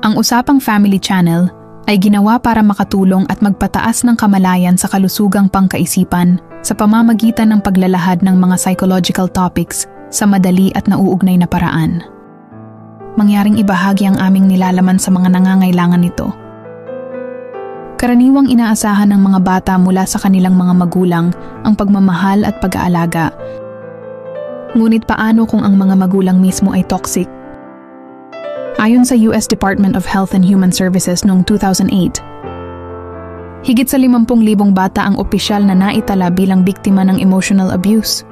Ang usapang Family Channel ay ginawa para makatulong at magpataas ng kamalayan sa kalusugang pangkaisipan sa pamamagitan ng paglalahad ng mga psychological topics sa madali at nauugnay na paraan. Mangyaring ibahagi ang aming nilalaman sa mga nangangailangan nito. Karaniwang inaasahan ng mga bata mula sa kanilang mga magulang ang pagmamahal at pag-aalaga. Ngunit paano kung ang mga magulang mismo ay toxic? Ayon sa US Department of Health and Human Services noong 2008, higit sa 50,000 bata ang opisyal na naitala bilang biktima ng emotional abuse.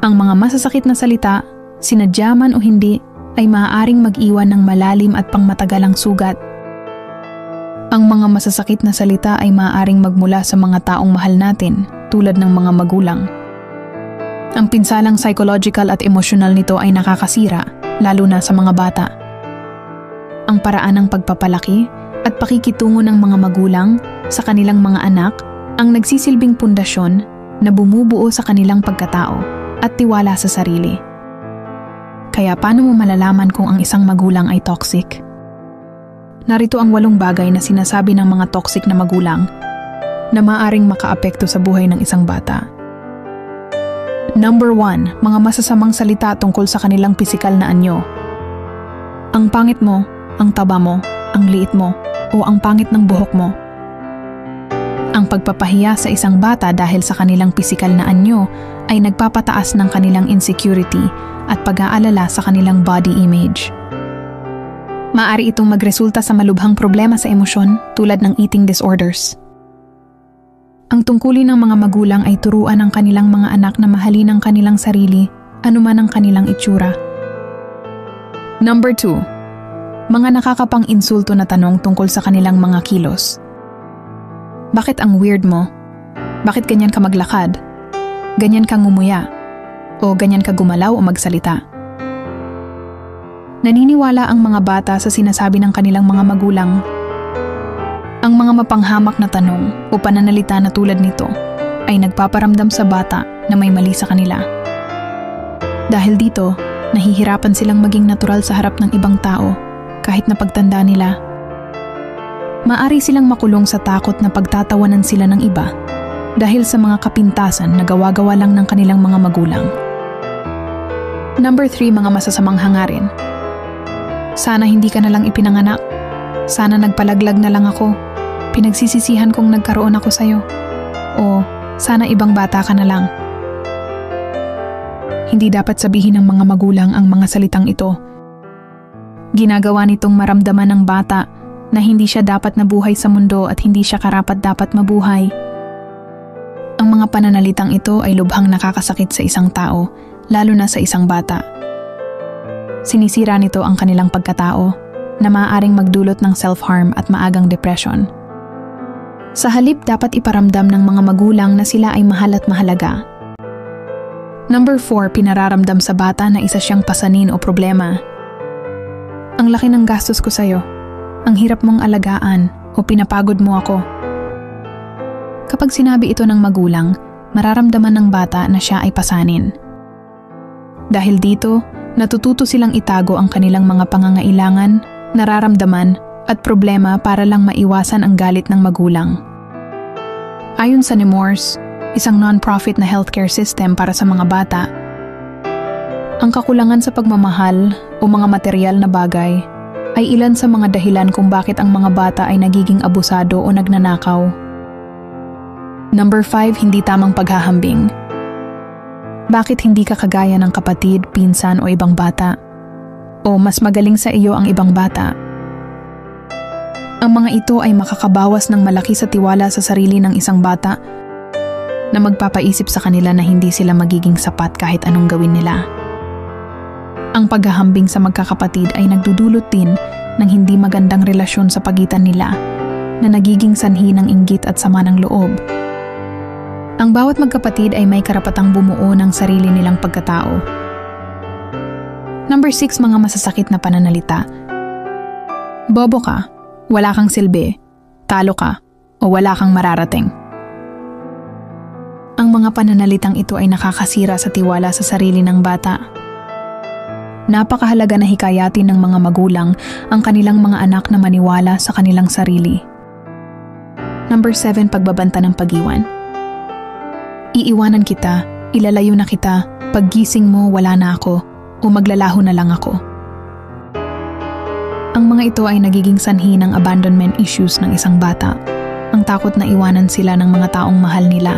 Ang mga masasakit na salita, sinadya man o hindi, ay maaaring mag-iwan ng malalim at pangmatagalang sugat. Ang mga masasakit na salita ay maaaring magmula sa mga taong mahal natin, tulad ng mga magulang. Ang pinsalang psychological at emosyonal nito ay nakakasira, lalo na sa mga bata. Ang paraan ng pagpapalaki at pakikitungo ng mga magulang sa kanilang mga anak ang nagsisilbing pundasyon na bumubuo sa kanilang pagkatao at tiwala sa sarili. Kaya paano mo malalaman kung ang isang magulang ay toxic? Narito ang 8 bagay na sinasabi ng mga toxic na magulang na maaaring makaapekto sa buhay ng isang bata. Number 1, mga masasamang salita tungkol sa kanilang pisikal na anyo. Ang pangit mo, ang taba mo, ang liit mo, o ang pangit ng buhok mo. Ang pagpapahiya sa isang bata dahil sa kanilang pisikal na anyo ay nagpapataas ng kanilang insecurity at pag-aalala sa kanilang body image. Maaari itong magresulta sa malubhang problema sa emosyon tulad ng eating disorders. Ang tungkulin ng mga magulang ay turuan ang kanilang mga anak na mahalin ang kanilang sarili, anuman ang kanilang itsura. Number 2, mga nakakapang-insulto na tanong tungkol sa kanilang mga kilos. Bakit ang weird mo? Bakit ganyan ka maglakad? Ganyan ka ngumuya? O ganyan ka gumalaw o magsalita? Naniniwala ang mga bata sa sinasabi ng kanilang mga magulang. Ang mga mapanghamak na tanong o pananalita na tulad nito ay nagpaparamdam sa bata na may mali sa kanila. Dahil dito, nahihirapan silang maging natural sa harap ng ibang tao kahit na pagtanda nila. Maari silang makulong sa takot na pagtatawanan sila ng iba dahil sa mga kapintasan na gawa-gawa lang ng kanilang mga magulang. Number 3, mga masasamang hangarin. Sana hindi ka na lang ipinanganak. Sana nagpalaglag na lang ako. Pinagsisisihan kong nagkaroon ako sa'yo. O sana ibang bata ka na lang. Hindi dapat sabihin ng mga magulang ang mga salitang ito. Ginagawa nitong maramdaman ng bata na hindi siya dapat nabuhay sa mundo at hindi siya karapat-dapat mabuhay. Ang mga pananalitang ito ay lubhang nakakasakit sa isang tao, lalo na sa isang bata. Sinisira nito ang kanilang pagkatao na maaaring magdulot ng self-harm at maagang depression. Sa halip, dapat iparamdam ng mga magulang na sila ay mahal at mahalaga. Number 4, pinararamdam sa bata na isa siyang pasanin o problema. Ang laki ng gastos ko sa'yo. Ang hirap mong alagaan o pinapagod mo ako. Kapag sinabi ito ng magulang, mararamdaman ng bata na siya ay pasanin. Dahil dito, natututo silang itago ang kanilang mga pangangailangan, nararamdaman, at problema para lang maiwasan ang galit ng magulang. Ayon sa Nemours, isang non-profit na healthcare system para sa mga bata, ang kakulangan sa pagmamahal o mga material na bagay ay ilan sa mga dahilan kung bakit ang mga bata ay nagiging abusado o nagnanakaw. Number 5, hindi tamang paghahambing. Bakit hindi ka kagaya ng kapatid, pinsan o ibang bata? O mas magaling sa iyo ang ibang bata? Ang mga ito ay makakabawas ng malaki sa tiwala sa sarili ng isang bata na magpapaisip sa kanila na hindi sila magiging sapat kahit anong gawin nila. Ang paghahambing sa magkakapatid ay nagdudulot din ng hindi magandang relasyon sa pagitan nila na nagiging sanhi ng inggit at sama ng loob. Ang bawat magkapatid ay may karapatang bumuo ng sarili nilang pagkatao. Number 6, mga masasakit na pananalita. Bobo ka, wala kang silbi, talo ka, o wala kang mararating. Ang mga pananalitang ito ay nakakasira sa tiwala sa sarili ng bata. napakahalaga na hikayatin ng mga magulang ang kanilang mga anak na maniwala sa kanilang sarili. Number 7, pagbabanta ng pag-iwan. Iiwanan kita, ilalayo na kita, paggising mo wala na ako, o maglalaho na lang ako. Ang mga ito ay nagiging sanhi ng abandonment issues ng isang bata, ang takot na iwanan sila ng mga taong mahal nila.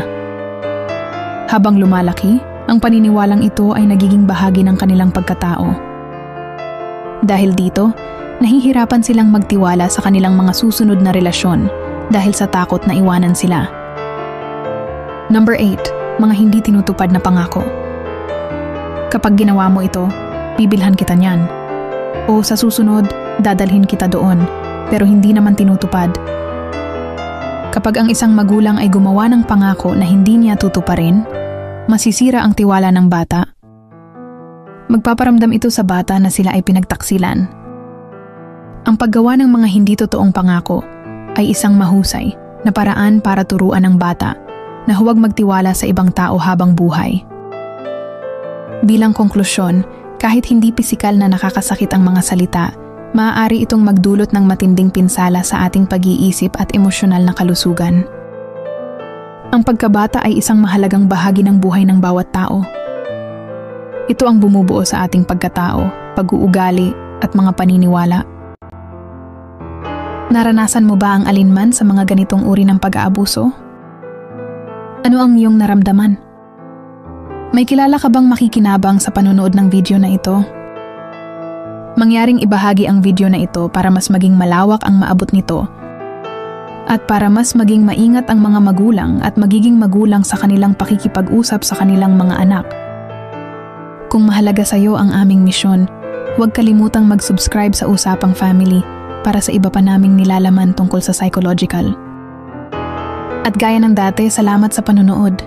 Habang lumalaki, ang paniniwalang ito ay nagiging bahagi ng kanilang pagkatao. Dahil dito, nahihirapan silang magtiwala sa kanilang mga susunod na relasyon dahil sa takot na iwanan sila. Number 8, mga hindi tinutupad na pangako. Kapag ginawa mo ito, bibilhan kita niyan. O sa susunod, dadalhin kita doon, pero hindi naman tinutupad. Kapag ang isang magulang ay gumawa ng pangako na hindi niya tutuparin, masisira ang tiwala ng bata. Magpaparamdam ito sa bata na sila ay pinagtaksilan. Ang paggawa ng mga hindi totoong pangako ay isang mahusay na paraan para turuan ng bata na huwag magtiwala sa ibang tao habang buhay. Bilang konklusyon, kahit hindi pisikal na nakakasakit ang mga salita, maaari itong magdulot ng matinding pinsala sa ating pag-iisip at emosyonal na kalusugan. Ang pagkabata ay isang mahalagang bahagi ng buhay ng bawat tao. Ito ang bumubuo sa ating pagkatao, pag-uugali at mga paniniwala. Naranasan mo ba ang alinman sa mga ganitong uri ng pag-aabuso? Ano ang iyong naramdaman? May kilala ka bang makikinabang sa panonood ng video na ito? Mangyaring ibahagi ang video na ito para mas maging malawak ang maabot nito at para mas maging maingat ang mga magulang at magiging magulang sa kanilang pakikipag-usap sa kanilang mga anak. Kung mahalaga sa iyo ang aming misyon, huwag kalimutang mag-subscribe sa Usapang Family para sa iba pa naming nilalaman tungkol sa psychological. At gaya ng dati, salamat sa panonood.